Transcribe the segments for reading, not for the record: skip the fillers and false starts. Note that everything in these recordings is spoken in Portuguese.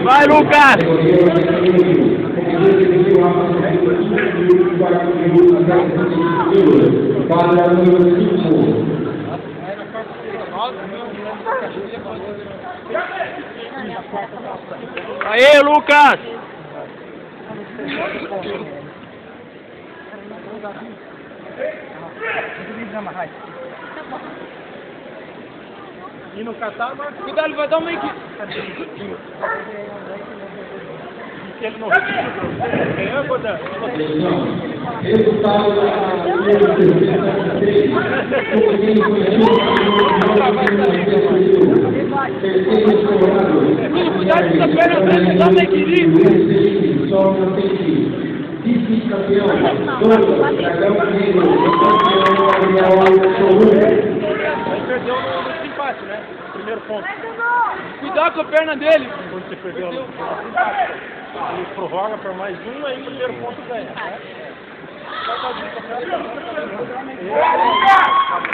Vai, Lucas! Aê, Lucas! E no Catar, mas Cuidado, ele vai dar uma equipe. ele não ganhou, Godão. Cuidado com essa perna, vai dar uma equilíbrio. Vice-campeão, Perdeu no empate, né? Primeiro ponto. Cuidado com a perna dele. Quando você perdeu no empate, ele prorroga para mais um, aí o primeiro ponto ganha. Né?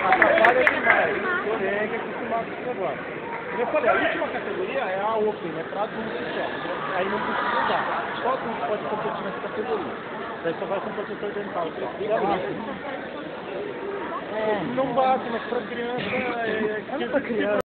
Atrapalha demais. Correga que se mata o agora. Eu falei, a última categoria é a Open, né? Para adultos só. Aí não precisa usar. Só adulto pode competir nessa categoria. Daí só vai com protetor dental. Não bate, mas para criança é criança.